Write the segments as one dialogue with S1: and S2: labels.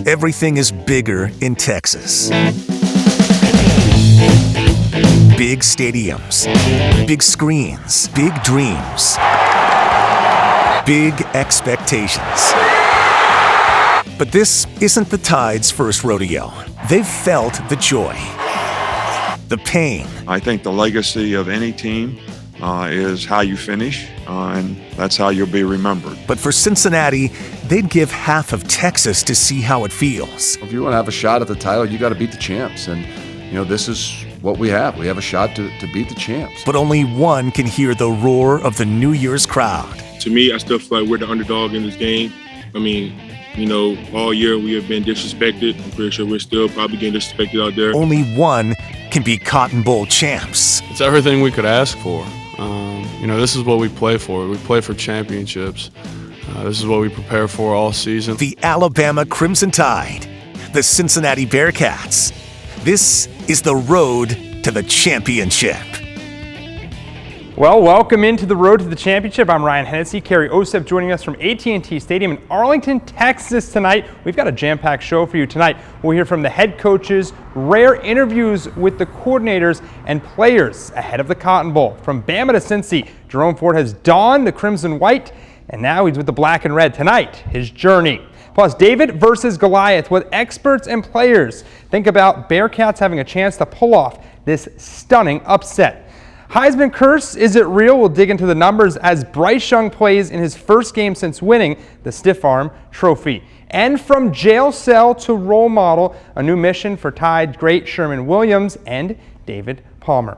S1: Everything is bigger in Texas. Big stadiums, big screens, big dreams, big expectations. But this isn't the Tide's first rodeo. They've felt the joy, the pain.
S2: I think the legacy of any team is how you finish, and that's how you'll be remembered.
S1: But for Cincinnati, they'd give half of Texas to see how it feels.
S3: If you want to have a shot at the title, you got to beat the champs. And, this is what we have. We have a shot to beat the champs.
S1: But only one can hear the roar of the New Year's crowd.
S4: To me, I still feel like we're the underdog in this game. I mean, all year we have been disrespected. I'm pretty sure we're still probably getting disrespected out there.
S1: Only one can be Cotton Bowl champs.
S5: It's everything we could ask for. This is what we play for. We play for championships. This is what we prepare for all season.
S1: The Alabama Crimson Tide, the Cincinnati Bearcats. This is the road to the championship.
S6: Well, welcome into the road to the championship. I'm Ryan Hennessy. Kerry Osep joining us from AT&T Stadium in Arlington, Texas tonight. We've got a jam-packed show for you tonight. We'll hear from the head coaches, rare interviews with the coordinators and players ahead of the Cotton Bowl. From Bama to Cincy, Jerome Ford has donned the crimson white, and now he's with the black and red. Tonight, his journey. Plus, David versus Goliath with experts and players. Think about Bearcats having a chance to pull off this stunning upset. Heisman curse, is it real? We'll dig into the numbers as Bryce Young plays in his first game since winning the Stiff Arm Trophy. And from jail cell to role model, a new mission for Tide great Sherman Williams and David Palmer.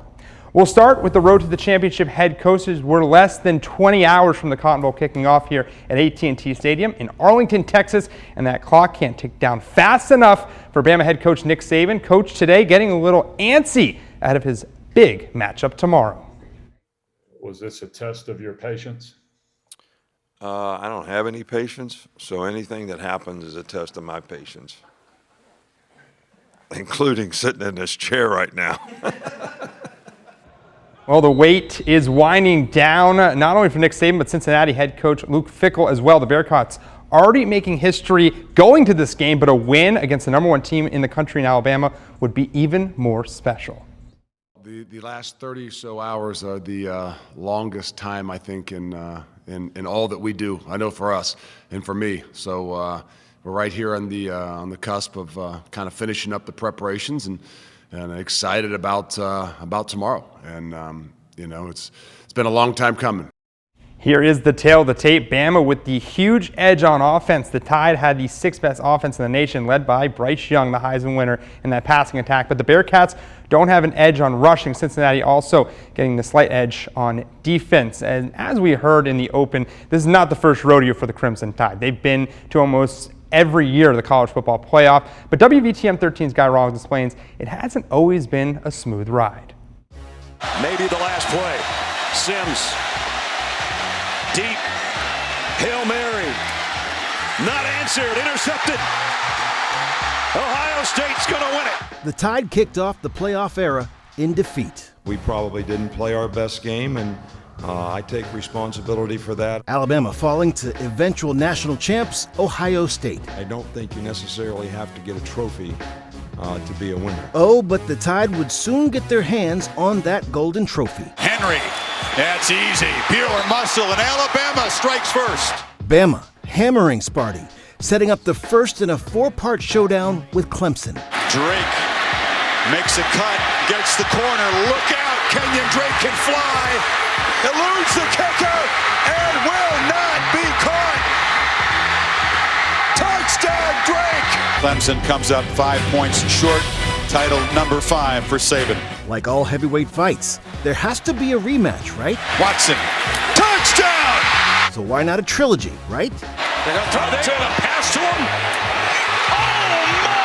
S6: We'll start with the road to the championship head coaches. We're less than 20 hours from the Cotton Bowl kicking off here at AT&T Stadium in Arlington, Texas, and that clock can't tick down fast enough for Bama head coach Nick Saban. Coach today getting a little antsy ahead of his big matchup tomorrow.
S7: Was this a test of your patience?
S2: I don't have any patience, so anything that happens is a test of my patience, including sitting in this chair right now.
S6: Well, the wait is winding down, not only for Nick Saban, but Cincinnati head coach Luke Fickell as well. The Bearcats already making history going to this game, but a win against the number one team in the country in Alabama would be even more special.
S3: The last 30 or so hours are the longest time, I think, in all that we do. I know for us and for me. So we're right here on the cusp of kind of finishing up the preparations and excited about tomorrow. And it's been a long time coming.
S6: Here is the tail of the tape. Bama with the huge edge on offense. The Tide had the sixth best offense in the nation, led by Bryce Young, the Heisman winner, in that passing attack. But the Bearcats don't have an edge on rushing. Cincinnati also getting the slight edge on defense. And as we heard in the open, this is not the first rodeo for the Crimson Tide. They've been to almost every year of the college football playoff. But WVTM 13's Guy Rawlings explains it hasn't always been a smooth ride.
S8: Maybe the last play. Sims. Deep, Hail Mary, not answered, intercepted. Ohio State's going to win it.
S9: The Tide kicked off the playoff era in defeat.
S2: We probably didn't play our best game, and I take responsibility for that.
S9: Alabama falling to eventual national champs, Ohio State.
S2: I don't think you necessarily have to get a trophy to be a winner.
S9: Oh, but the Tide would soon get their hands on that golden trophy.
S8: Henry. That's easy. Pure muscle, and Alabama strikes first.
S9: Bama hammering Sparty, setting up the first in a four-part showdown with Clemson.
S8: Drake makes a cut, gets the corner. Look out, Kenyon Drake can fly. Eludes the kicker and will not be caught. Touchdown, Drake. Clemson comes up 5 points short. Title number 5 for Saban.
S9: Like all heavyweight fights, there has to be a rematch, right?
S8: Watson, touchdown!
S9: So why not a trilogy, right?
S8: They're going to throw to him, pass to him. Oh my!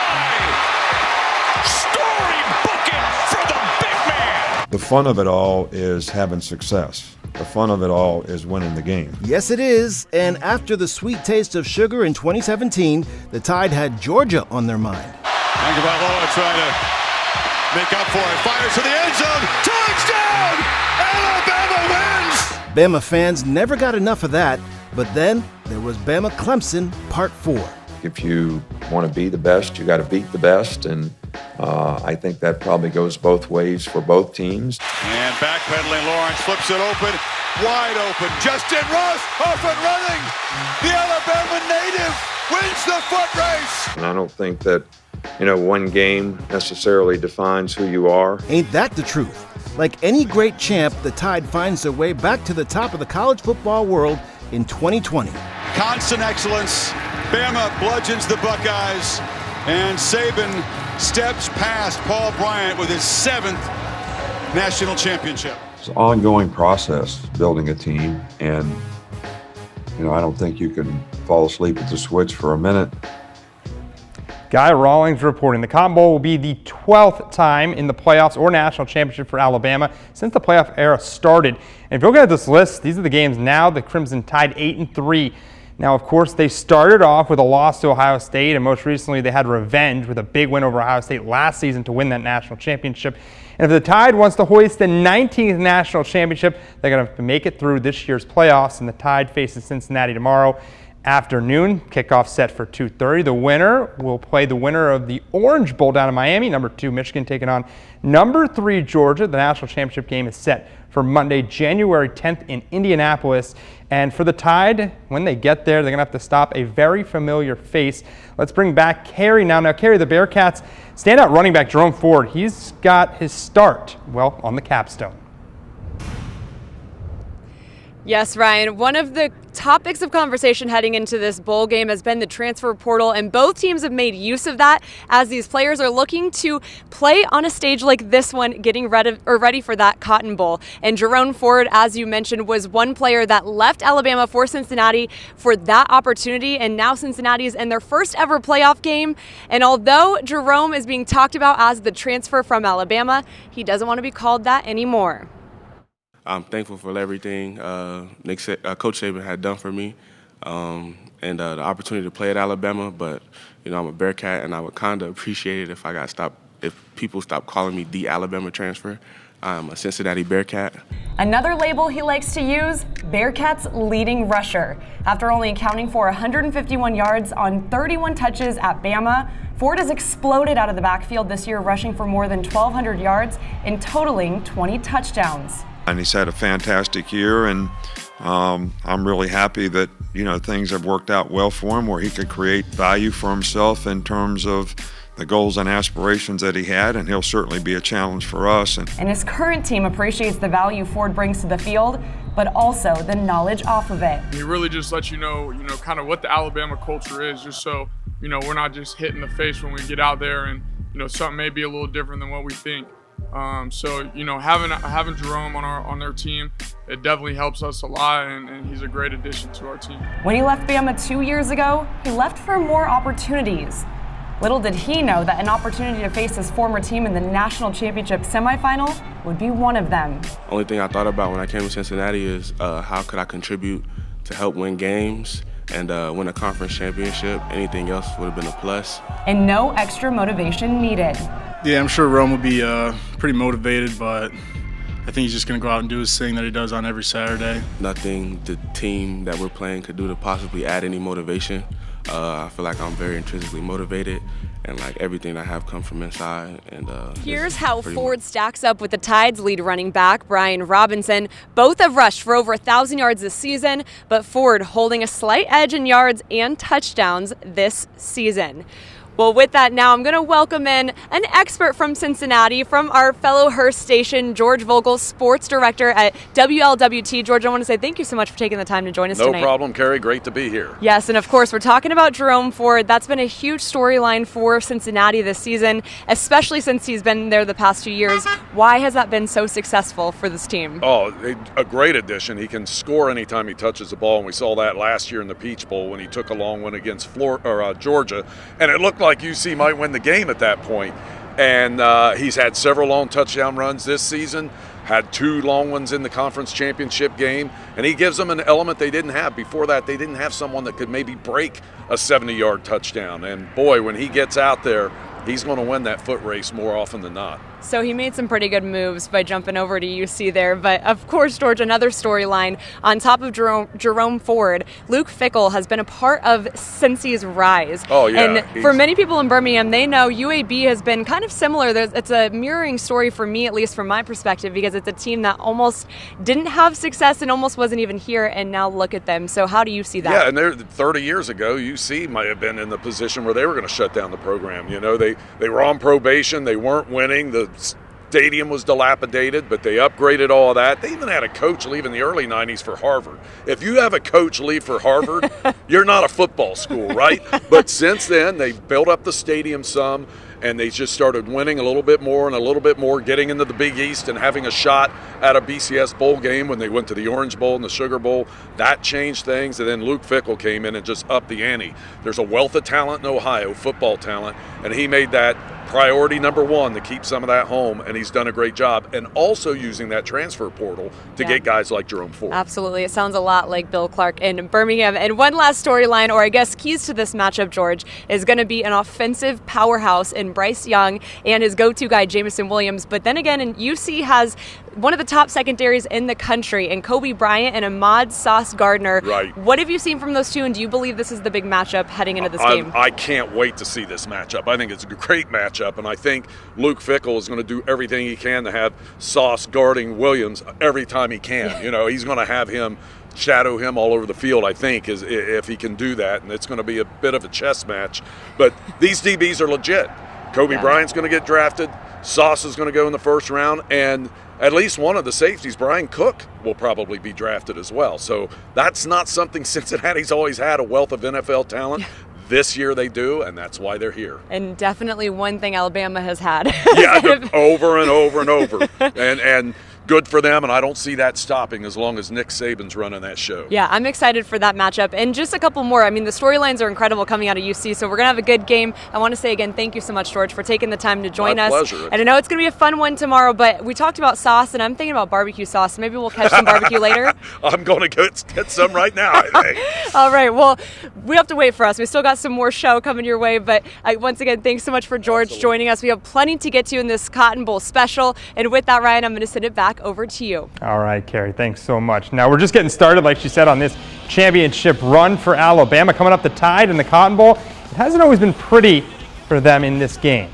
S8: Storybook it for the big man!
S2: The fun of it all is having success. The fun of it all is winning the game.
S9: Yes, it is. And after the sweet taste of sugar in 2017, the Tide had Georgia on their mind.
S8: Tagovailoa trying to make up for it. Fires to the end zone. Touchdown! Alabama wins!
S9: Bama fans never got enough of that, but then there was Bama-Clemson Part 4.
S10: If you want to be the best, you got to beat the best, and I think that probably goes both ways for both teams.
S8: And backpedaling, Lawrence flips it open, wide open. Justin Ross off and running. The Alabama native wins the foot race.
S10: And I don't think that, one game necessarily defines who you are.
S9: Ain't that the truth? Like any great champ, the Tide finds their way back to the top of the college football world in 2020.
S8: Constant excellence. Bama bludgeons the Buckeyes, and Saban steps past Paul Bryant with his 7th national championship.
S2: It's an ongoing process building a team, and I don't think you can fall asleep at the switch for a minute.
S6: Guy Rawlings reporting the Cotton Bowl will be the 12th time in the playoffs or national championship for Alabama since the playoff era started. And if you look at this list, these are the games now. The Crimson Tide 8-3. Now, of course, they started off with a loss to Ohio State, and most recently they had revenge with a big win over Ohio State last season to win that national championship. And if the Tide wants to hoist the 19th national championship, they're going to have to make it through this year's playoffs, and the Tide faces Cincinnati tomorrow afternoon. Kickoff set for 2:30. The winner will play the winner of the Orange Bowl down in Miami. Number 2 Michigan taking on number 3 Georgia. The national championship game is set for Monday, January 10th in Indianapolis. And for the Tide, when they get there, they're going to have to stop a very familiar face. Let's bring back Carrie now. Now, Carrie, the Bearcats standout running back Jerome Ford, he's got his start, on the capstone.
S11: Yes, Ryan, one of the topics of conversation heading into this bowl game has been the transfer portal, and both teams have made use of that as these players are looking to play on a stage like this one, getting ready for that Cotton Bowl. And Jerome Ford, as you mentioned, was one player that left Alabama for Cincinnati for that opportunity, and now Cincinnati is in their first ever playoff game. And although Jerome is being talked about as the transfer from Alabama, he doesn't want to be called that anymore.
S5: I'm thankful for everything Coach Saban had done for me and the opportunity to play at Alabama. But, I'm a Bearcat, and I would kind of appreciate it if people stopped calling me the Alabama transfer. I'm a Cincinnati Bearcat.
S11: Another label he likes to use, Bearcats' leading rusher. After only accounting for 151 yards on 31 touches at Bama, Ford has exploded out of the backfield this year, rushing for more than 1,200 yards and totaling 20 touchdowns.
S2: And he's had a fantastic year, and I'm really happy that, things have worked out well for him where he could create value for himself in terms of the goals and aspirations that he had, and he'll certainly be a challenge for us. And
S11: his current team appreciates the value Ford brings to the field, but also the knowledge off of it.
S5: He really just lets you know, kind of what the Alabama culture is, just so, we're not just hit in the face when we get out there and, something may be a little different than what we think. So having Jerome on their team, it definitely helps us a lot, and he's a great addition to our team.
S11: When he left Bama 2 years ago, he left for more opportunities. Little did he know that an opportunity to face his former team in the national championship semifinal would be one of them.
S5: Only thing I thought about when I came to Cincinnati is how could I contribute to help win games and win a conference championship. Anything else would have been a plus.
S11: And no extra motivation needed.
S12: Yeah, I'm sure Rome will be pretty motivated, but I think he's just going to go out and do his thing that he does on every Saturday.
S5: Nothing the team that we're playing could do to possibly add any motivation. I feel like I'm very intrinsically motivated, and everything I have come from inside. And
S11: here's how Ford stacks up with the Tide's lead running back, Brian Robinson. Both have rushed for over 1,000 yards this season, but Ford holding a slight edge in yards and touchdowns this season. Well, with that now, I'm going to welcome in an expert from Cincinnati, from our fellow Hearst station, George Vogel, sports director at WLWT. George, I want to say thank you so much for taking the time to join us tonight.
S13: No problem, Carrie. Great to be here.
S11: Yes, and of course, we're talking about Jerome Ford. That's been a huge storyline for Cincinnati this season, especially since he's been there the past 2 years. Why has that been so successful for this team?
S13: Oh, a great addition. He can score anytime he touches the ball, and we saw that last year in the Peach Bowl when he took a long one against Georgia, and it looked like UC might win the game at that point. And he's had several long touchdown runs this season, had 2 long ones in the conference championship game, and he gives them an element they didn't have. Before that, they didn't have someone that could maybe break a 70-yard touchdown. And boy, when he gets out there, he's going to win that foot race more often than not.
S11: So he made some pretty good moves by jumping over to UC there. But of course, George, another storyline on top of Jerome Ford, Luke Fickell has been a part of Cincy's rise.
S13: Oh, yeah.
S11: And for many people in Birmingham, they know UAB has been kind of similar. It's a mirroring story for me, at least from my perspective, because it's a team that almost didn't have success and almost wasn't even here, and now look at them. So how do you see that?
S13: Yeah, and 30 years ago, UC might have been in the position where they were going to shut down the program. You know, they were on probation. They weren't winning. The stadium was dilapidated, but they upgraded all of that. They even had a coach leave in the early 90s for Harvard. If you have a coach leave for Harvard, you're not a football school, right? But since then, they built up the stadium some, and they just started winning a little bit more and a little bit more, getting into the Big East and having a shot at a BCS bowl game when they went to the Orange Bowl and the Sugar Bowl. That changed things, and then Luke Fickell came in and just upped the ante. There's a wealth of talent in Ohio, football talent, and he made that priority number one to keep some of that home, and he's done a great job, and also using that transfer portal to get guys like Jerome Ford.
S11: Absolutely. It sounds a lot like Bill Clark in Birmingham. And one last storyline, or I guess keys to this matchup, George, is going to be an offensive powerhouse in Bryce Young and his go-to guy, Jamison Williams. But then again, UC has one of the top secondaries in the country, and Kobe Bryant and Ahmad Sauce Gardner.
S13: Right.
S11: What have you seen from those two, and do you believe this is the big matchup heading into this game?
S13: I can't wait to see this matchup. I think it's a great matchup, and I think Luke Fickell is going to do everything he can to have Sauce guarding Williams every time he can. You know, he's going to have him shadow him all over the field, I think, is if he can do that, and it's going to be a bit of a chess match. But these DBs are legit. Kobe Bryant's going to get drafted. Sauce is going to go in the first round, and at least one of the safeties, Brian Cook, will probably be drafted as well. So that's not something Cincinnati's always had, a wealth of NFL talent. This year they do, and that's why they're here.
S11: And definitely one thing Alabama has had.
S13: Yeah, over and over and over. And good for them, and I don't see that stopping as long as Nick Saban's running that show.
S11: Yeah, I'm excited for that matchup. And just a couple more. I mean, the storylines are incredible coming out of UC, so we're going to have a good game. I want to say again, thank you so much, George, for taking the time to join us.
S13: My pleasure.
S11: And I know it's going to be a fun one tomorrow, but we talked about sauce, and I'm thinking about barbecue sauce. Maybe we'll catch some barbecue later.
S13: I'm going to get some right now, I think.
S11: All right, well, we have to wait for us. We still got some more show coming your way, but once again, thanks so much for George joining us. We have plenty to get to in this Cotton Bowl special. And with that, Ryan, I'm going to send it back over to you.
S6: All right, Carrie, thanks so much. Now we're just getting started, like she said, on this championship run for Alabama. Coming up the Tide in the Cotton Bowl. It hasn't always been pretty for them in this game.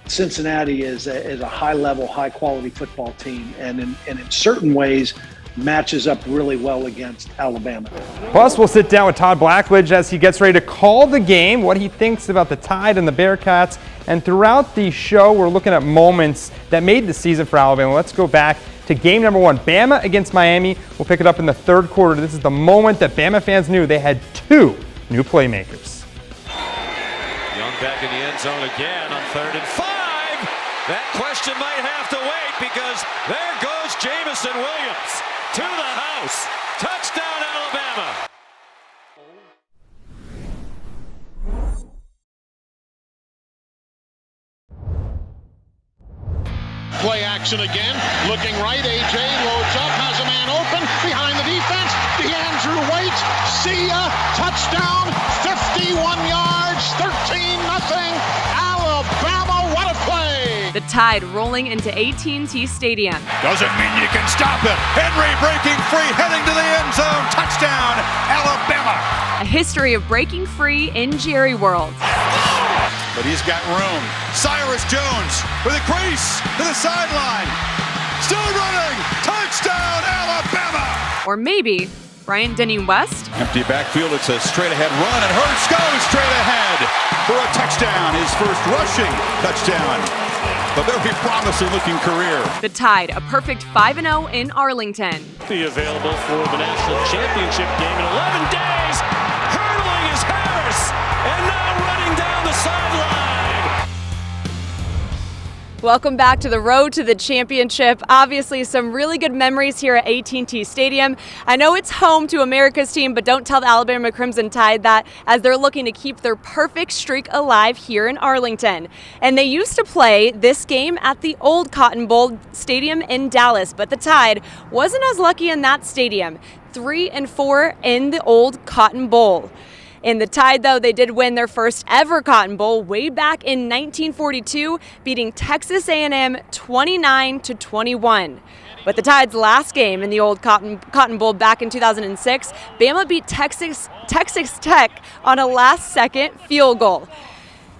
S14: Cincinnati is a high-level, high-quality football team, and in certain ways matches up really well against Alabama.
S6: Plus, we'll sit down with Todd Blackledge as he gets ready to call the game, what he thinks about the Tide and the Bearcats. And throughout the show, we're looking at moments that made the season for Alabama. Let's go back to game number one, Bama against Miami. We'll pick it up in the third quarter. This is the moment that Bama fans knew they had two new playmakers.
S15: Young back in the end zone again on 3rd and 5. That question might have to wait because there goes Jamison Williams to the house. Touchdown, Alabama.
S16: Play action again, looking right, AJ loads up, has a man open, behind the defense, DeAndrew waits, see ya, touchdown, 51 yards, 13-0, Alabama, what a play!
S11: The Tide rolling into AT&T Stadium.
S8: Doesn't mean you can stop it. Henry breaking free, heading to the end zone, touchdown, Alabama!
S11: A history of breaking free in Jerry World.
S8: But he's got room. Cyrus Jones with a crease to the sideline. Still running. Touchdown, Alabama.
S11: Or maybe Bryant Denny West.
S8: Empty backfield. It's a straight ahead run, and Hurts goes straight ahead for a touchdown. His first rushing touchdown. A very promising looking career.
S11: The Tide, a perfect 5-0 in Arlington.
S15: Be available for the national championship game in 11 days. Hurdling is Harris, and now running down the sideline.
S11: Welcome back to the road to the championship. Obviously, some really good memories here at AT&T Stadium. I know it's home to America's team, but don't tell the Alabama Crimson Tide that, as they're looking to keep their perfect streak alive here in Arlington. And they used to play this game at the old Cotton Bowl Stadium in Dallas, but the Tide wasn't as lucky in that stadium. 3-4 in the old Cotton Bowl. In the Tide, though, they did win their first ever Cotton Bowl way back in 1942, beating Texas A&M 29-21. But the Tide's last game in the old Cotton Bowl back in 2006, Bama beat Texas Tech on a last-second field goal.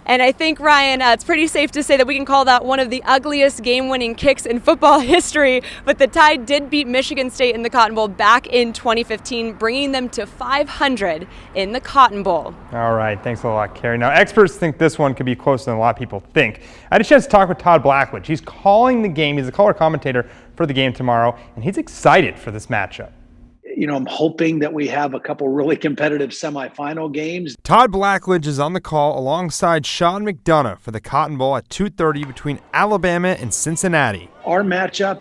S11: And I think, Ryan, it's pretty safe to say that we can call that one of the ugliest game-winning kicks in football history. But the Tide did beat Michigan State in the Cotton Bowl back in 2015, bringing them to 500 in the Cotton Bowl.
S6: All right, thanks a lot, Carrie. Now, experts think this one could be closer than a lot of people think. I had a chance to talk with Todd Blackledge. He's calling the game. He's the color commentator for the game tomorrow, and he's excited for this matchup.
S14: You know, I'm hoping that we have a couple really competitive semifinal games.
S6: Todd Blackledge is on the call alongside Sean McDonough for the Cotton Bowl at 2:30 between Alabama and Cincinnati.
S14: Our matchup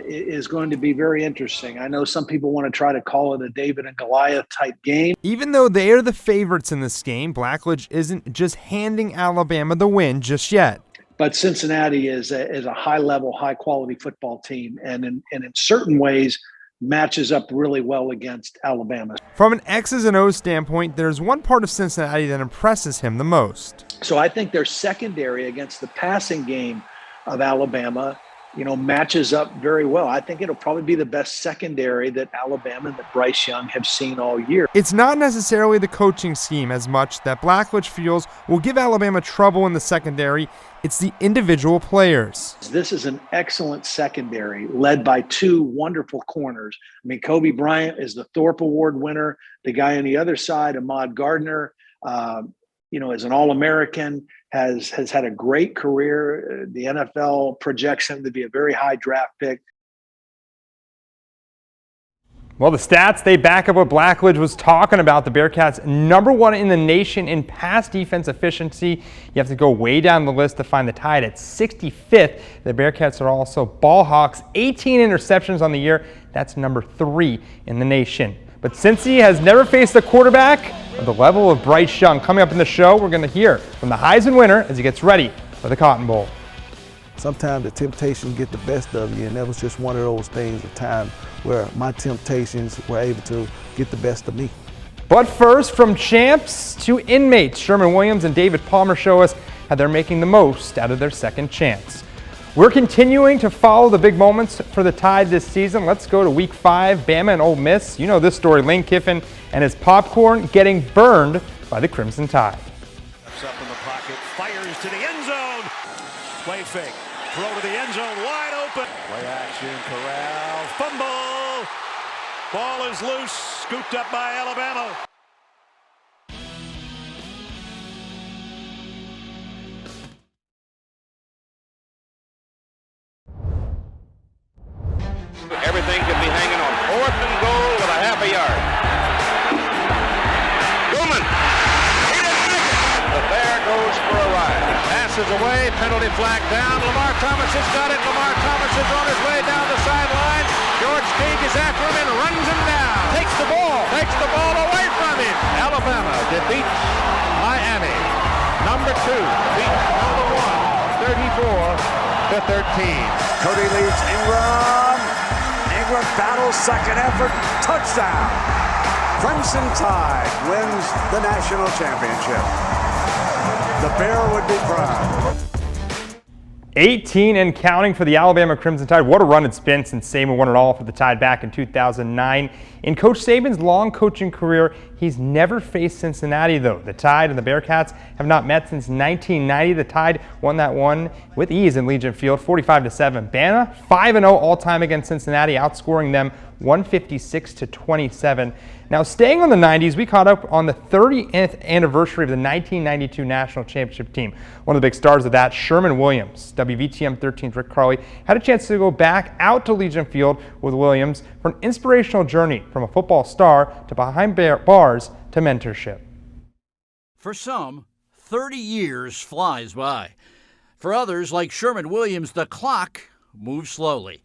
S14: is going to be very interesting. I know some people want to try to call it a David and Goliath type game.
S6: Even though they are the favorites in this game, Blackledge isn't just handing Alabama the win just yet.
S14: But Cincinnati is a high-level, high-quality football team, and in certain ways, matches up really well against Alabama.
S6: From an X's and O's standpoint, there's one part of Cincinnati that impresses him the most.
S14: So I think their secondary against the passing game of Alabama, matches up very well. I think it'll probably be the best secondary that Alabama and that Bryce Young have seen all year.
S6: It's not necessarily the coaching scheme as much that Blackledge feels will give Alabama trouble in the secondary. It's the individual players.
S14: This is an excellent secondary led by two wonderful corners. I mean, Kobe Bryant is the Thorpe Award winner. The guy on the other side, Ahmad Gardner, is an All-American, has had a great career. The NFL projects him to be a very high draft pick.
S6: Well, the stats, they back up what Blackledge was talking about. The Bearcats #1 in the nation in pass defense efficiency. You have to go way down the list to find the Tide at 65th. The Bearcats are also ball hawks, 18 interceptions on the year. That's #3 in the nation. But Cincy has never faced a quarterback of the level of Bryce Young. Coming up in the show, we're going to hear from the Heisman winner as he gets ready for the Cotton Bowl.
S17: Sometimes the temptations get the best of you, and that was just one of those things, a time where my temptations were able to get the best of me.
S6: But first, from champs to inmates, Sherman Williams and David Palmer show us how they're making the most out of their second chance. We're continuing to follow the big moments for the Tide this season. Let's go to Week 5, Bama and Ole Miss. You know this story, Lane Kiffin and his popcorn getting burned by the Crimson Tide.
S15: Steps up in the pocket, fires to the end zone. Play fake, throw to the end zone, wide open. Play action, corral, fumble. Ball is loose, scooped up by Alabama.
S18: Everything could be hanging on 4th and goal with a half a yard. Bowman, he didn't make it, but there goes for a ride. Passes away, penalty flag down. Lamar Thomas has got it. Lamar Thomas is on his way down the sideline. George Teague is after him and runs him down. Takes the ball away from him. Alabama defeats Miami. #2 beats #1, 34-13.
S19: Cody leads Ingram. Ingram battles, second effort, touchdown. Crimson Tide wins the national championship. The Bear would be proud.
S6: 18 and counting for the Alabama Crimson Tide. What a run it's been since Saban won it all for the Tide back in 2009. In Coach Saban's long coaching career, he's never faced Cincinnati, though. The Tide and the Bearcats have not met since 1990. The Tide won that one with ease in Legion Field, 45-7. Bama, 5-0 all-time against Cincinnati, outscoring them 156-27. Now, staying on the 90s, we caught up on the 30th anniversary of the 1992 National Championship team. One of the big stars of that, Sherman Williams. WVTM 13's Rick Carley had a chance to go back out to Legion Field with Williams for an inspirational journey from a football star to behind bars to mentorship.
S20: For some, 30 years flies by. For others, like Sherman Williams, the clock moves slowly.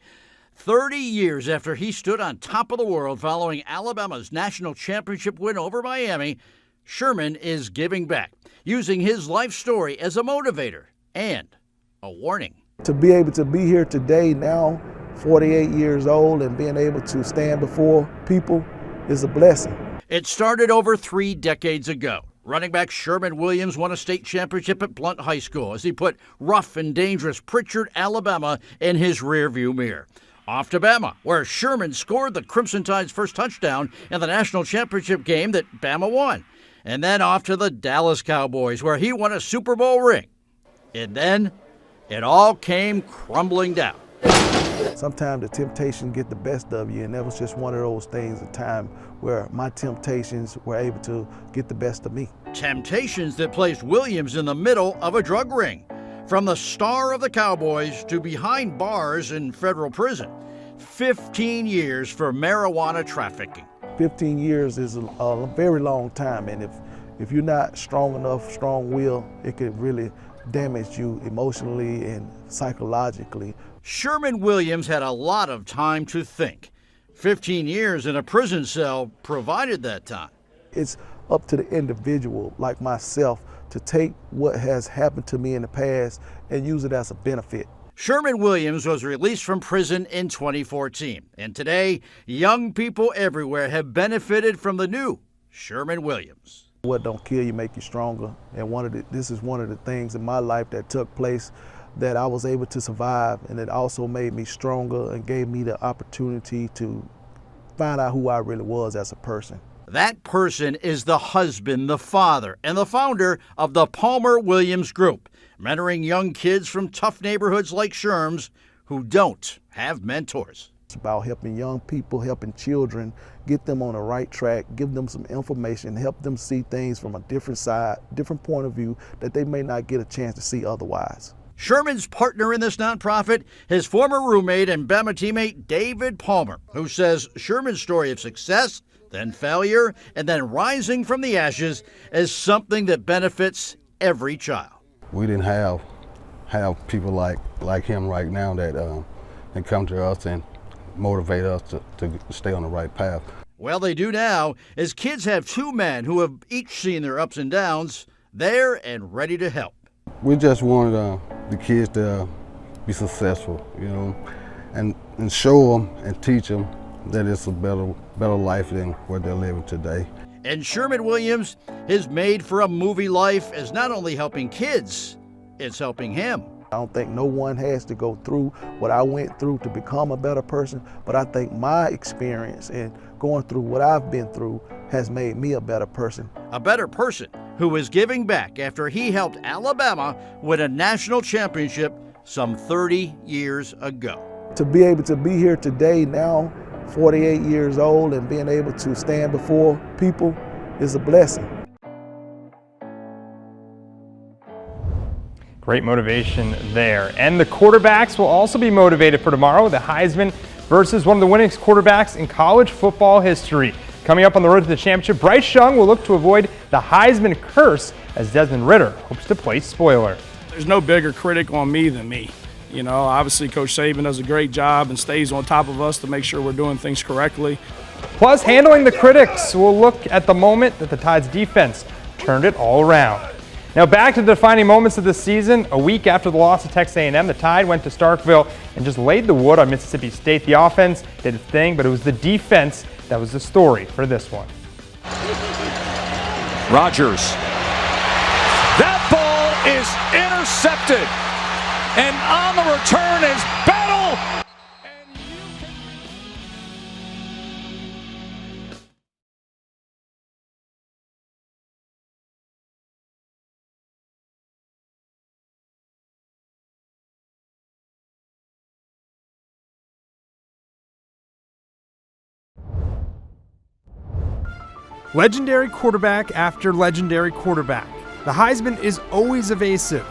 S20: 30 years after he stood on top of the world following Alabama's national championship win over Miami, Sherman is giving back, using his life story as a motivator and a warning.
S17: To be able to be here today now, 48 years old, and being able to stand before people is a blessing.
S20: It started over 3 decades ago. Running back Sherman Williams won a state championship at Blount High School as he put rough and dangerous Pritchard, Alabama in his rearview mirror. Off to Bama, where Sherman scored the Crimson Tide's first touchdown in the national championship game that Bama won. And then off to the Dallas Cowboys, where he won a Super Bowl ring. And then it all came crumbling down.
S17: Sometimes the temptation get the best of you, and that was just one of those things, a time where my temptations were able to get the best of me.
S20: Temptations that placed Williams in the middle of a drug ring. From the star of the Cowboys to behind bars in federal prison. 15 years for marijuana trafficking.
S17: 15 years is a very long time, and if you're not strong enough, strong-willed, it could really damage you emotionally and psychologically.
S20: Sherman Williams had a lot of time to think. 15 years in a prison cell provided that time.
S17: It's up to the individual like myself to take what has happened to me in the past and use it as a benefit.
S20: Sherman Williams was released from prison in 2014, and today, young people everywhere have benefited from the new Sherman Williams.
S17: What don't kill you make you stronger, and this is one of the things in my life that took place that I was able to survive, and it also made me stronger and gave me the opportunity to find out who I really was as a person.
S20: That person is the husband, the father, and the founder of the Palmer Williams Group, mentoring young kids from tough neighborhoods like Sherm's who don't have mentors.
S17: It's about helping young people, helping children, get them on the right track, give them some information, help them see things from a different side, different point of view that they may not get a chance to see otherwise.
S20: Sherman's partner in this nonprofit, his former roommate and Bama teammate David Palmer, who says Sherman's story of success, then failure, and then rising from the ashes is something that benefits every child.
S21: We didn't have people like him right now that come to us and motivate us to stay on the right path.
S20: Well, they do now, as kids have 2 men who have each seen their ups and downs, there and ready to help.
S21: We just wanted the kids to be successful, and show them and teach them that it's a better life than what they're living today.
S20: And Sherman Williams, his made for a movie life, is not only helping kids, it's helping him.
S17: I don't think no one has to go through what I went through to become a better person, but I think my experience and going through what I've been through has made me a better person.
S20: A better person who is giving back after he helped Alabama win a national championship some 30 years ago.
S17: To be able to be here today now, 48 years old, and being able to stand before people is a blessing.
S6: Great motivation there. And the quarterbacks will also be motivated for tomorrow. The Heisman versus one of the winningest quarterbacks in college football history. Coming up on the road to the championship, Bryce Young will look to avoid the Heisman curse as Desmond Ridder hopes to play spoiler.
S22: There's no bigger critic on me than me. Obviously Coach Saban does a great job and stays on top of us to make sure we're doing things correctly.
S6: Plus, handling the critics, we'll look at the moment that the Tide's defense turned it all around. Now back to the defining moments of the season. A week after the loss to Texas A&M, the Tide went to Starkville and just laid the wood on Mississippi State. The offense did its thing, but it was the defense that was the story for this one.
S15: Rodgers. That ball is intercepted. And on the return is Battle.
S23: Legendary quarterback after legendary quarterback. The Heisman is always evasive.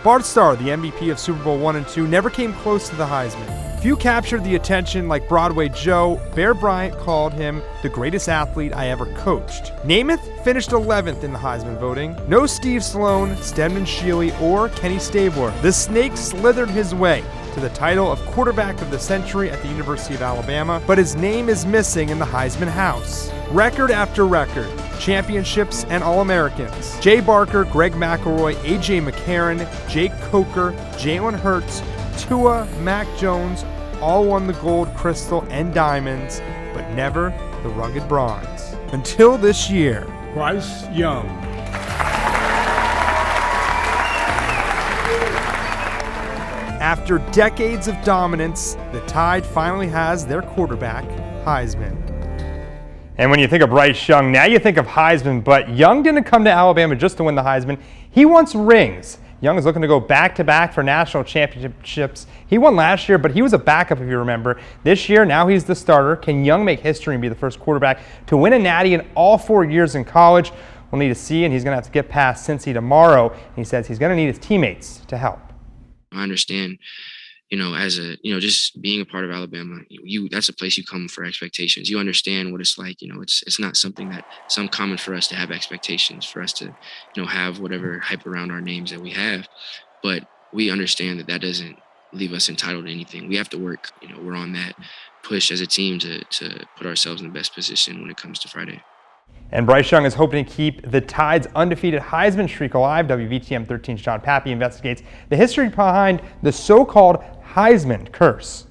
S23: Bart Starr, the MVP of Super Bowl I and II, never came close to the Heisman. Few captured the attention like Broadway Joe. Bear Bryant called him the greatest athlete I ever coached. Namath finished 11th in the Heisman voting. No Steve Sloan, Stedman Shealy, or Kenny Stabler. The Snake slithered his way to the title of quarterback of the century at the University of Alabama, but his name is missing in the Heisman house. Record after record, championships and All-Americans. Jay Barker, Greg McElroy, A.J. McCarron, Jake Coker, Jalen Hurts, Tua, Mac Jones, all won the gold, crystal, and diamonds, but never the rugged bronze. until this year.
S1: Bryce Young.
S23: After decades of dominance, the Tide finally has their quarterback, Heisman.
S6: And when you think of Bryce Young, now you think of Heisman, but Young didn't come to Alabama just to win the Heisman. He wants rings. Young is looking to go back-to-back for national championships. He won last year, but he was a backup, if you remember. This year, now he's the starter. Can Young make history and be the first quarterback to win a natty in all 4 years in college? We'll need to see, and he's going to have to get past Cincy tomorrow. He says he's going to need his teammates to help.
S4: I understand, as just being a part of Alabama, that's a place you come for expectations. You understand what it's like. It's not something that it's uncommon for us to have expectations, for us to, have whatever hype around our names that we have. But we understand that doesn't leave us entitled to anything. We have to work. We're on that push as a team to put ourselves in the best position when it comes to Friday.
S6: And Bryce Young is hoping to keep the Tide's undefeated Heisman streak alive. WVTM 13's John Pappy investigates the history behind the so-called Heisman curse.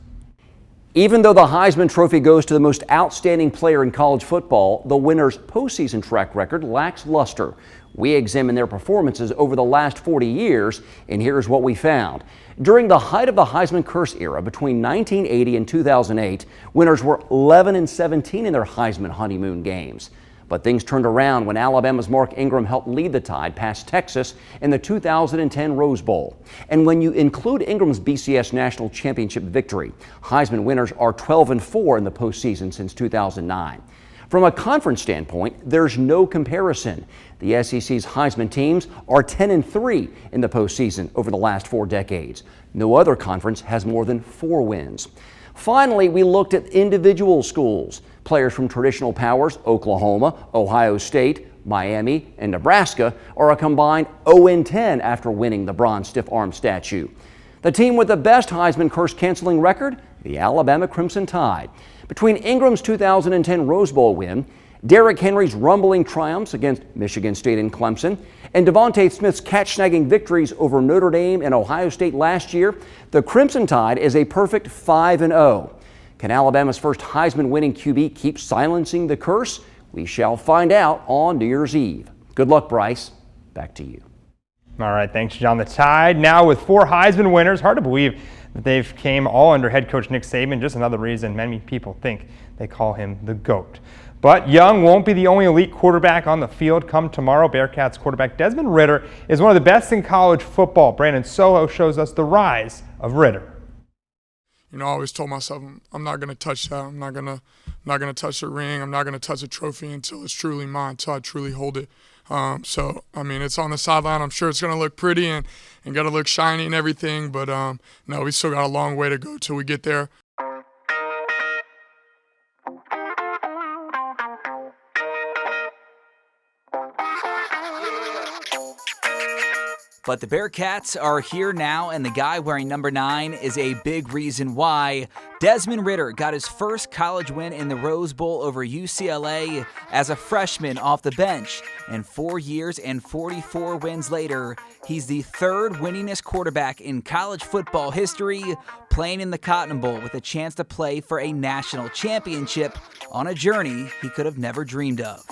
S7: Even though the Heisman Trophy goes to the most outstanding player in college football, the winner's postseason track record lacks luster. We examined their performances over the last 40 years, and here's what we found. During the height of the Heisman curse era between 1980 and 2008, winners were 11-17 in their Heisman honeymoon games. But things turned around when Alabama's Mark Ingram helped lead the Tide past Texas in the 2010 Rose Bowl. And when you include Ingram's BCS National Championship victory, Heisman winners are 12-4 in the postseason since 2009. From a conference standpoint, there's no comparison. The SEC's Heisman teams are 10-3 in the postseason over the last 4 decades. No other conference has more than 4 wins. Finally, we looked at individual schools. Players from traditional powers, Oklahoma, Ohio State, Miami, and Nebraska, are a combined 0-10 after winning the bronze stiff-arm statue. The team with the best Heisman curse-canceling record, the Alabama Crimson Tide. Between Ingram's 2010 Rose Bowl win, Derrick Henry's rumbling triumphs against Michigan State and Clemson, and Devontae Smith's catch-snagging victories over Notre Dame and Ohio State last year, the Crimson Tide is a perfect 5-0. Can Alabama's first Heisman-winning QB keep silencing the curse? We shall find out on New Year's Eve. Good luck, Bryce. Back to you.
S6: All right, thanks, John. The Tide now with 4 Heisman winners. Hard to believe that they've came all under head coach Nick Saban. Just another reason many people think they call him the GOAT. But Young won't be the only elite quarterback on the field come tomorrow. Bearcats quarterback Desmond Ridder is one of the best in college football. Brandon Soho shows us the rise of Ridder.
S5: I always told myself I'm not going to touch that. I'm not going to touch the ring. I'm not going to touch a trophy until it's truly mine, until I truly hold it. It's on the sideline. I'm sure it's going to look pretty and going to look shiny and everything. But, no, we still got a long way to go till we get there.
S24: But the Bearcats are here now, and the guy wearing number 9 is a big reason why. Desmond Ridder got his first college win in the Rose Bowl over UCLA as a freshman off the bench. And 4 years and 44 wins later, he's the 3rd winningest quarterback in college football history, playing in the Cotton Bowl with a chance to play for a national championship on a journey he could have never dreamed of.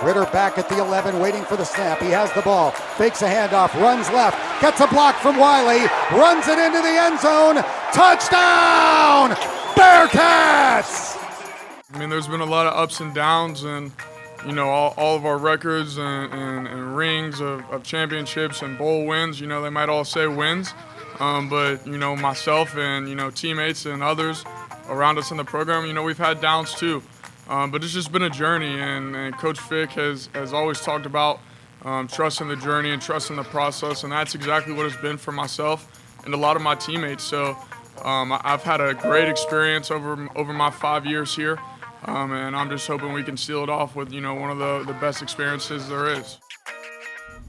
S25: Ridder back at the 11, waiting for the snap. He has the ball, fakes a handoff, runs left, gets a block from Wiley, runs it into the end zone. Touchdown, Bearcats!
S5: There's been a lot of ups and downs, and all of our records and rings of championships and bowl wins. They might all say wins, but myself and teammates and others around us in the program, we've had downs too. But it's just been a journey, and Coach Fick has always talked about trusting the journey and trusting the process, and that's exactly what it's been for myself and a lot of my teammates. So I've had a great experience over my 5 years here, and I'm just hoping we can seal it off with one of the best experiences there is.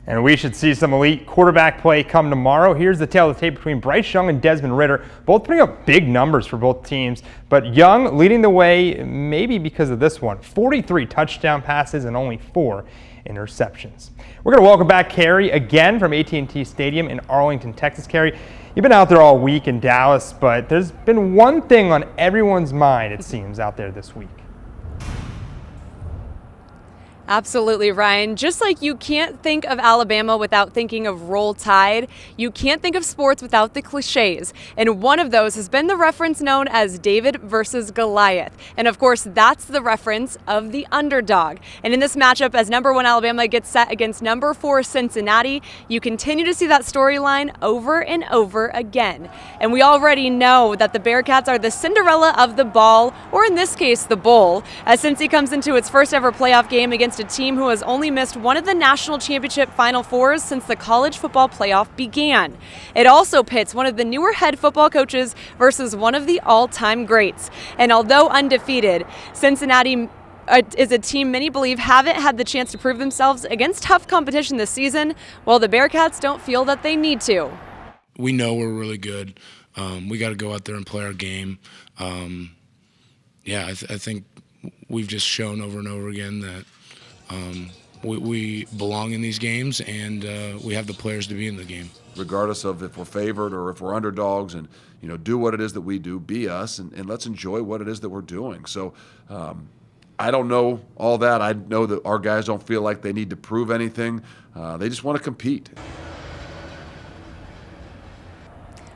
S6: And we should see some elite quarterback play come tomorrow. Here's the tale of the tape between Bryce Young and Desmond Ridder, both putting up big numbers for both teams. But Young leading the way maybe because of this one. 43 touchdown passes and only 4 interceptions. We're going to welcome back Carrie again from AT&T Stadium in Arlington, Texas. Carrie, you've been out there all week in Dallas, but there's been one thing on everyone's mind, it seems, out there this week.
S11: Absolutely, Ryan. Just like you can't think of Alabama without thinking of Roll Tide, you can't think of sports without the cliches. And one of those has been the reference known as David versus Goliath. And of course, that's the reference of the underdog. And in this matchup, as number 1 Alabama gets set against number 4 Cincinnati, you continue to see that storyline over and over again. And we already know that the Bearcats are the Cinderella of the ball, or in this case, the bowl, as Cincy comes into its first ever playoff game against a team who has only missed one of the national championship Final Fours since the college football playoff began. It also pits one of the newer head football coaches versus one of the all-time greats. And although undefeated, Cincinnati is a team many believe haven't had the chance to prove themselves against tough competition this season, while the Bearcats don't feel that they need to.
S1: We know we're really good. We got to go out there and play our game. I think we've just shown over and over again that we belong in these games, and we have the players to be in the game.
S2: Regardless of if we're favored or if we're underdogs, and do what it is that we do, be us, and let's enjoy what it is that we're doing. So I don't know all that. I know that our guys don't feel like they need to prove anything. They just want to compete.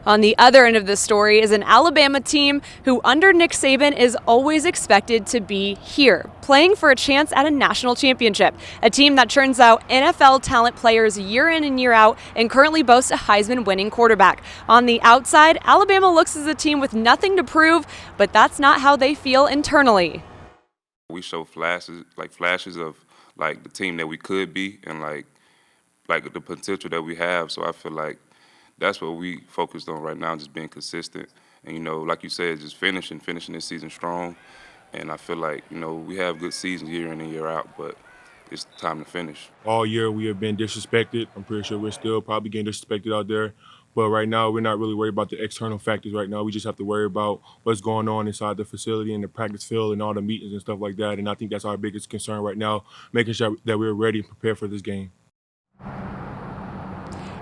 S11: On the other end of the story is an Alabama team who, under Nick Saban, is always expected to be here, playing for a chance at a national championship. A team that churns out NFL talent players year in and year out and currently boasts a Heisman-winning quarterback. On the outside, Alabama looks as a team with nothing to prove, but that's not how they feel internally.
S3: We show flashes of the team that we could be and like the potential that we have. So I feel like that's what we focused on right now, just being consistent. And, like you said, just finishing this season strong. And I feel like, we have good seasons year in and year out, but it's time to finish.
S9: All year we have been disrespected. I'm pretty sure we're still probably getting disrespected out there. But right now we're not really worried about the external factors right now. We just have to worry about what's going on inside the facility and the practice field and all the meetings and stuff like that. And I think that's our biggest concern right now, making sure that we're ready and prepared for this game.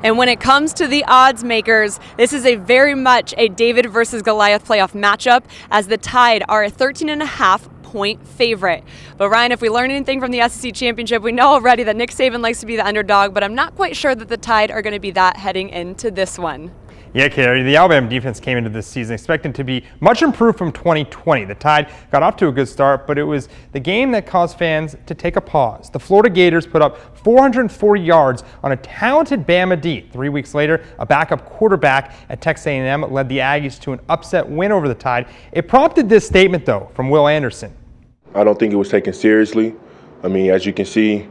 S11: And when it comes to the odds makers, this is very much a David versus Goliath playoff matchup, as the Tide are a 13.5-point favorite. But Ryan, if we learn anything from the SEC Championship, we know already that Nick Saban likes to be the underdog, but I'm not quite sure that the Tide are going to be that heading into this one.
S6: Yeah, Carrie, the Alabama defense came into this season expecting to be much improved from 2020. The Tide got off to a good start, but it was the game that caused fans to take a pause. The Florida Gators put up 440 yards on a talented Bama D. 3 weeks later, a backup quarterback at Texas A&M led the Aggies to an upset win over the Tide. It prompted this statement, though, from Will Anderson.
S10: I don't think it was taken seriously. I mean, as you can see,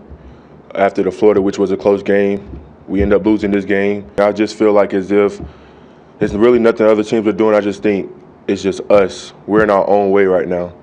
S10: after the Florida, which was a close game, we end up losing this game. I just feel like as if there's really nothing other teams are doing. I just think it's just us. We're in our own way right now.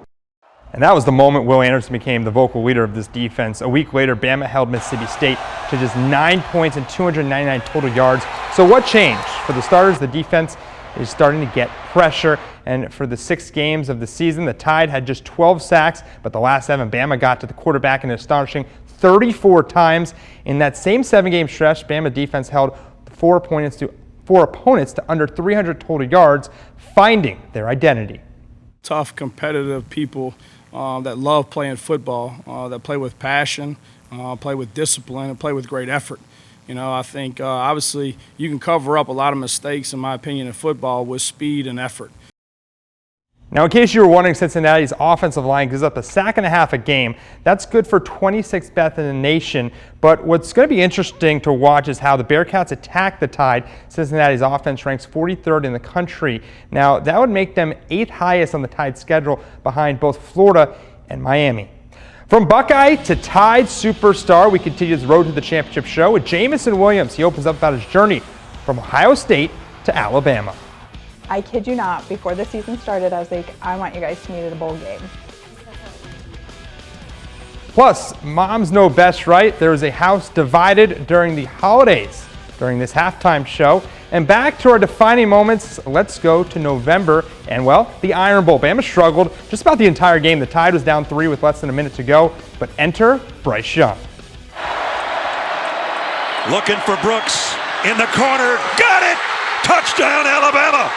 S6: And that was the moment Will Anderson became the vocal leader of this defense. A week later, Bama held Mississippi State to just 9 points and 299 total yards. So what changed? For the starters, the defense is starting to get pressure. And for the 6 games of the season, the Tide had just 12 sacks, but the last 7, Bama got to the quarterback an astonishing 34 times. In that same 7-game stretch, Bama defense held 4 opponents to under 300 total yards, finding their identity.
S22: Tough, competitive people that love playing football, that play with passion, play with discipline, and play with great effort. I think obviously you can cover up a lot of mistakes, in my opinion, in football with speed and effort.
S6: Now, in case you were wondering, Cincinnati's offensive line gives up a sack and a half a game. That's good for 26th best in the nation. But what's going to be interesting to watch is how the Bearcats attack the Tide. Cincinnati's offense ranks 43rd in the country. Now, that would make them 8th highest on the Tide schedule, behind both Florida and Miami. From Buckeye to Tide superstar, we continue this road to the championship show with Jamison Williams. He opens up about his journey from Ohio State to Alabama.
S26: I kid you not, before the season started, I was like, I want you guys to meet at a bowl game.
S6: Plus, moms know best, right? There was a house divided during the holidays during this halftime show. And back to our defining moments, let's go to November. And, well, the Iron Bowl. Bama struggled just about the entire game. The Tide was down 3 with less than a minute to go. But enter Bryce Young.
S27: Looking for Brooks in the corner. Got it! Touchdown, Alabama!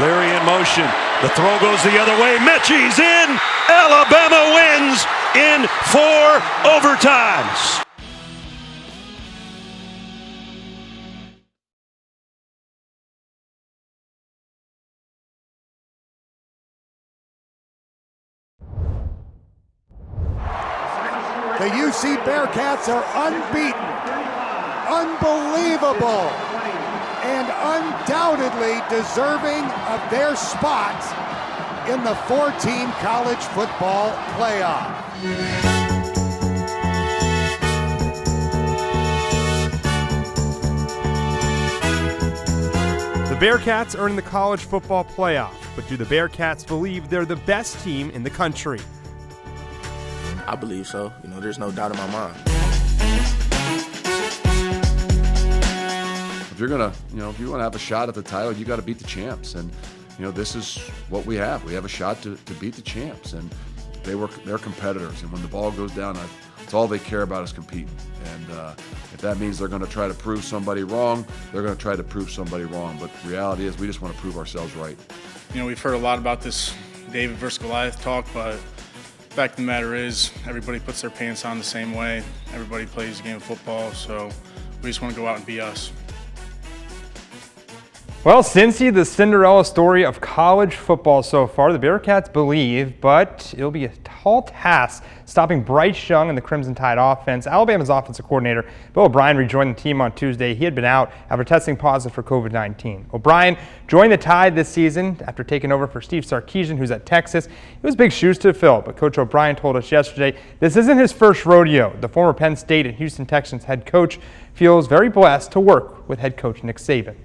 S27: Leary in motion. The throw goes the other way. Mechie's in. Alabama wins in 4 overtimes.
S25: The UC Bearcats are unbeaten, unbelievable, and undoubtedly deserving of their spot in the 4-team college football playoff.
S23: The Bearcats are in the college football playoff, but do the Bearcats believe they're the best team in the country?
S8: I believe so. There's no doubt in my mind.
S2: If you're gonna, if you want to have a shot at the title, you got to beat the champs. And this is what we have. We have a shot to beat the champs, and they're competitors. And when the ball goes down, it's all they care about is competing. And if that means they're going to try to prove somebody wrong, they're going to try to prove somebody wrong. But the reality is, we just want to prove ourselves right.
S12: We've heard a lot about this David versus Goliath talk, but the fact of the matter is, everybody puts their pants on the same way. Everybody plays the game of football, so we just want to go out and be us.
S23: Well, Cincy, the Cinderella story of college football so far, the Bearcats believe, but it'll be a tall task stopping Bryce Young and the Crimson Tide offense. Alabama's offensive coordinator, Bill O'Brien, rejoined the team on Tuesday. He had been out after testing positive for COVID-19. O'Brien joined the Tide this season after taking over for Steve Sarkisian, who's at Texas. It was big shoes to fill, but Coach O'Brien told us yesterday this isn't his first rodeo. The former Penn State and Houston Texans head coach feels very blessed to work with head coach Nick Saban.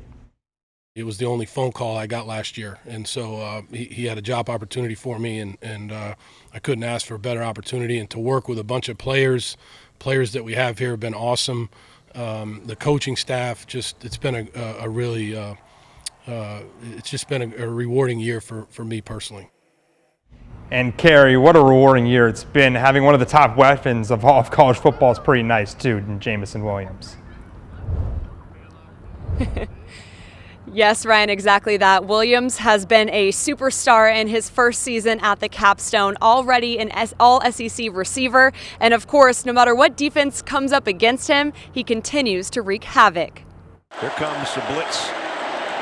S13: It was the only phone call I got last year, and so he had a job opportunity for me, and I couldn't ask for a better opportunity. And to work with a bunch of players that we have here have been awesome. The coaching staff, it's been a really it's just been a rewarding year for me personally.
S23: And Kerry, what a rewarding year it's been. Having one of the top weapons of all of college football is pretty nice too, Jamison Williams.
S11: Yes, Ryan, exactly that. Williams has been a superstar in his first season at the Capstone, already an all-SEC receiver. And of course, no matter what defense comes up against him, he continues to wreak havoc.
S27: Here comes the blitz.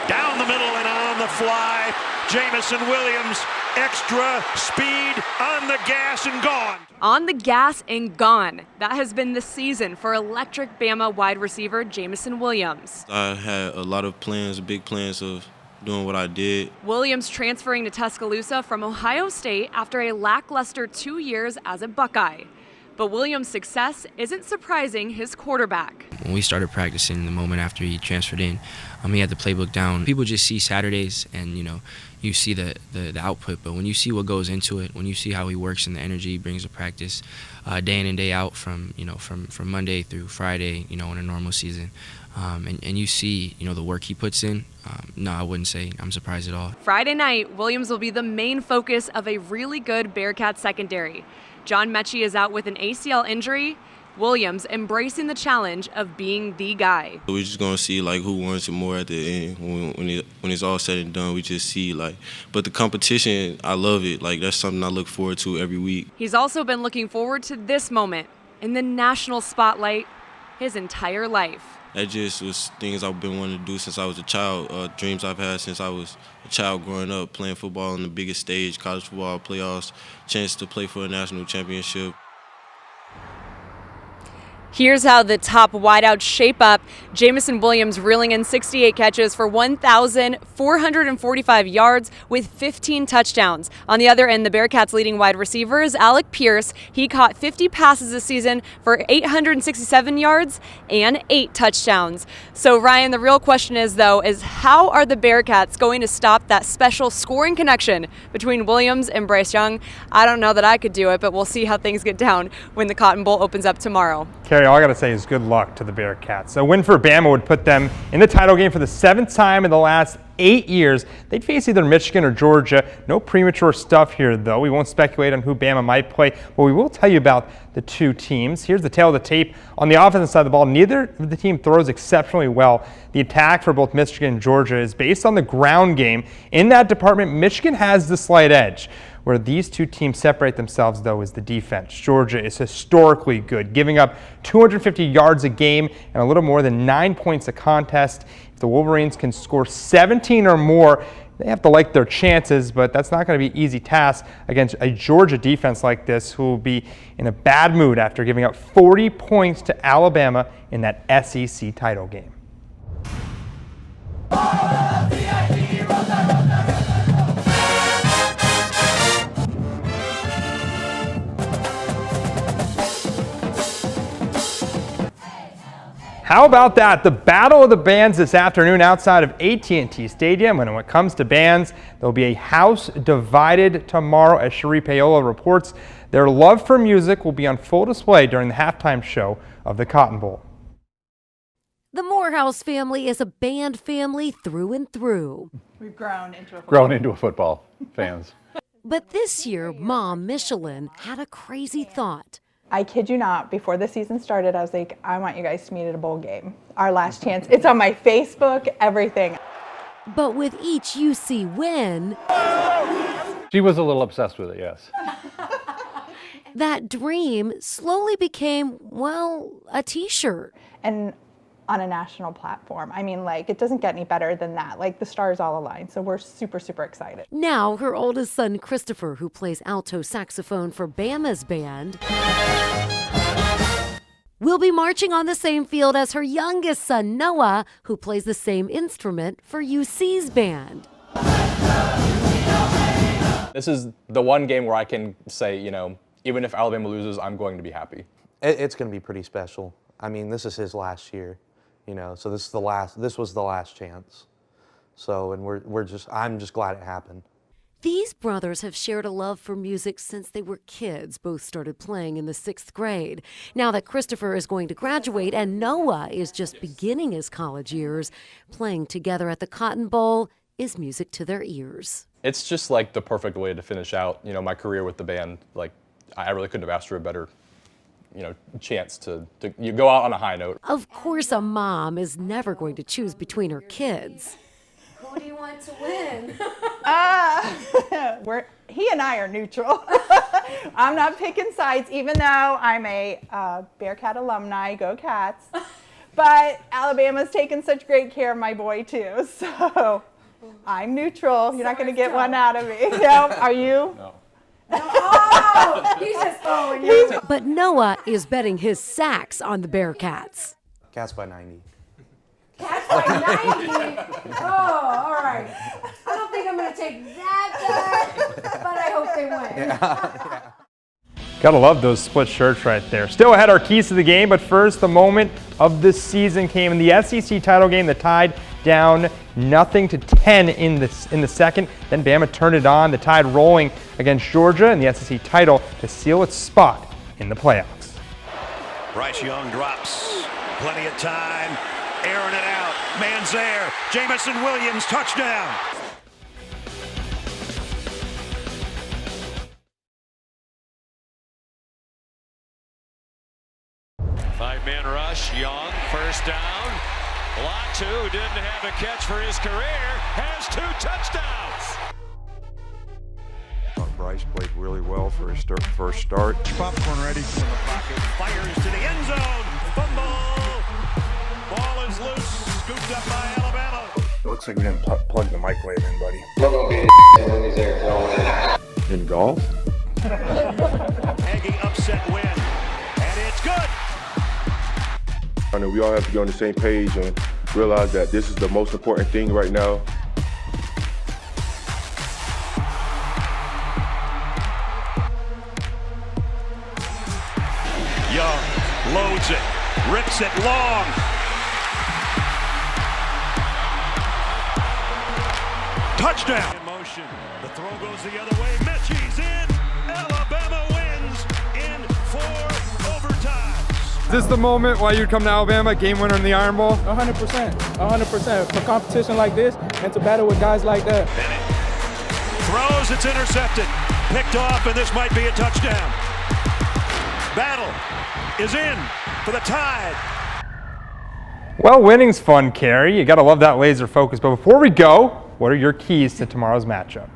S27: Down the middle and on the fly. Jamison Williams, extra speed, on the gas and gone.
S11: On the gas and gone. That has been the season for electric Bama wide receiver Jamison Williams.
S14: I had a lot of plans, big plans of doing what I did.
S11: Williams transferring to Tuscaloosa from Ohio State after a lackluster 2 years as a Buckeye. But Williams' success isn't surprising his quarterback.
S4: When we started practicing the moment after he transferred in, he had the playbook down. People just see Saturdays and, you see the output, but when you see what goes into it, when you see how he works and the energy he brings to practice day in and day out from Monday through Friday, in a normal season, and you see, the work he puts in, no, I wouldn't say I'm surprised at all.
S11: Friday night, Williams will be the main focus of a really good Bearcat secondary. John Mechie is out with an ACL injury. Williams embracing the challenge of being the guy.
S14: We're just gonna see who wants it more at the end. When it's all said and done, we just see but the competition, I love it. That's something I look forward to every week.
S11: He's also been looking forward to this moment in the national spotlight his entire life.
S14: That just was things I've been wanting to do since I was a child, dreams I've had since I was a child growing up, playing football on the biggest stage, college football playoffs, chance to play for a national championship.
S11: Here's how the top wideouts shape up. Jamison Williams reeling in 68 catches for 1,445 yards with 15 touchdowns. On the other end, the Bearcats' leading wide receiver is Alec Pierce. He caught 50 passes this season for 867 yards and 8 touchdowns. So, Ryan, the real question is how are the Bearcats going to stop that special scoring connection between Williams and Bryce Young? I don't know that I could do it, but we'll see how things get down when the Cotton Bowl opens up tomorrow.
S23: All I got to say is good luck to the Bearcats. A win for Bama would put them in the title game for the 7th time in the last 8 years. They'd face either Michigan or Georgia. No premature stuff here, though. We won't speculate on who Bama might play, but we will tell you about the two teams. Here's the tail of the tape. On the offensive side of the ball, neither of the team throws exceptionally well. The attack for both Michigan and Georgia is based on the ground game. In that department, Michigan has the slight edge.
S6: Where these two teams separate themselves, though, is the defense. Georgia is historically good, giving up 250 yards a game and a little more than 9 points a contest. If the Wolverines can score 17 or more, they have to like their chances, but that's not going to be an easy task against a Georgia defense like this, who will be in a bad mood after giving up 40 points to Alabama in that SEC title game. How about that? The Battle of the Bands this afternoon outside of AT&T Stadium. And when it comes to bands, there'll be a house divided tomorrow, as Cherie Paola reports. Their love for music will be on full display during the halftime show of the Cotton Bowl.
S15: The Morehouse family is a band family through and through.
S16: We've grown into football fans.
S15: But this year, Mom Michelin had a crazy thought.
S26: I kid you not, before the season started, I was like, I want you guys to meet at a bowl game. Our last chance. It's on my Facebook, everything.
S15: But with each UC win,
S16: She was a little obsessed with it, yes.
S15: that dream slowly became, well, a t-shirt.
S26: And on a national platform. I mean, like, it doesn't get any better than that. Like, the stars all align, so we're super, super excited.
S15: Now, her oldest son, Christopher, who plays alto saxophone for Bama's band, will be marching on the same field as her youngest son, Noah, who plays the same instrument for UC's band.
S17: This is the one game where I can say, you know, even if Alabama loses, I'm going to be happy.
S18: It's going to be pretty special. I mean, this is his last year. You know, so this was the last chance. So, and I'm just glad it happened.
S15: These brothers have shared a love for music since they were kids. Both started playing in the 6th grade. Now that Christopher is going to graduate and Noah is just beginning his college years, playing together at the Cotton Bowl is music to their ears.
S17: It's just like the perfect way to finish out, you know, my career with the band. Like, I really couldn't have asked for a better, you know, chance to you go out on a high note.
S15: Of course, a mom is never going to choose between her kids.
S26: Who do you want to win? He and I are neutral. I'm not picking sides, even though I'm a Bearcat alumni, go Cats. But Alabama's taken such great care of my boy, too. So I'm neutral. You're not going to get one out of me. No, are you?
S17: No.
S26: Oh, he's just throwing you.
S15: But Noah is betting his sacks on the Bearcats.
S18: Cats by 90.
S26: Cats by 90? Oh, all right. I don't think I'm going to take that bet, but I hope they win.
S6: Gotta love those split shirts right there. Still ahead, our keys to the game, but first, the moment of the season came in the SEC title game that tied down 0-10 in the second. Then Bama turned it on, the Tide rolling against Georgia in the SEC title to seal its spot in the playoffs.
S27: Bryce Young drops. Plenty of time. Airing it out. Man's there. Jamison Williams, touchdown.
S19: Five-man rush. Young, first down. Latu, who didn't have a catch for his career, has 2 touchdowns.
S20: I thought Bryce played really well for his first start.
S27: Popcorn ready from the pocket. Fires to the end zone. Fumble. Ball is loose. Scooped up by Alabama.
S9: It looks like we didn't plug the microwave in, buddy.
S20: In golf?
S27: Aggie upset win. And it's good.
S10: I know we all have to be on the same page and realize that this is the most important thing right now.
S27: Young loads it, rips it long. Touchdown. In motion. The throw goes the other way. Mechie's in. Alabama wins in 4 overtimes.
S23: Is this the moment why you'd come to Alabama, game winner in the Iron Bowl?
S22: 100%. 100%. For competition like this and to battle with guys like that.
S27: Bennett throws, it's intercepted. Picked off, and this might be a touchdown. Battle is in for the Tide.
S6: Well, winning's fun, Carrie. You gotta love that laser focus. But before we go, what are your keys to tomorrow's matchup?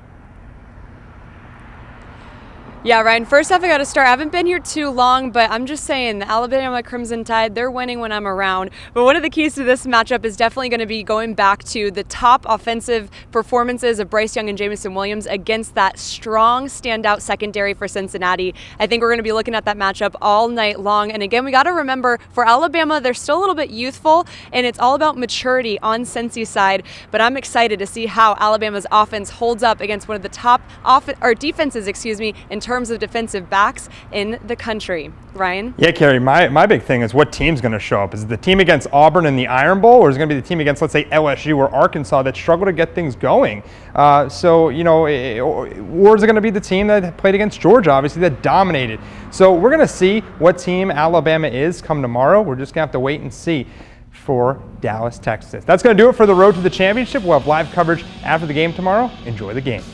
S11: Yeah, Ryan, first off, I got to start. I haven't been here too long, but I'm just saying the Alabama Crimson Tide, they're winning when I'm around. But one of the keys to this matchup is definitely going to be going back to the top offensive performances of Bryce Young and Jameson Williams against that strong standout secondary for Cincinnati. I think we're going to be looking at that matchup all night long. And again, we got to remember, for Alabama, they're still a little bit youthful, and it's all about maturity on Cincy's side. But I'm excited to see how Alabama's offense holds up against one of the top defenses, in terms of defensive backs in the country. Ryan?
S6: Yeah, Carrie, my big thing is what team's going to show up. Is it the team against Auburn in the Iron Bowl, or is it going to be the team against, let's say, LSU or Arkansas that struggle to get things going? Or is it going to be the team that played against Georgia, obviously, that dominated? So we're going to see what team Alabama is come tomorrow. We're just going to have to wait and see for Dallas, Texas. That's going to do it for the Road to the Championship. We'll have live coverage after the game tomorrow. Enjoy the game.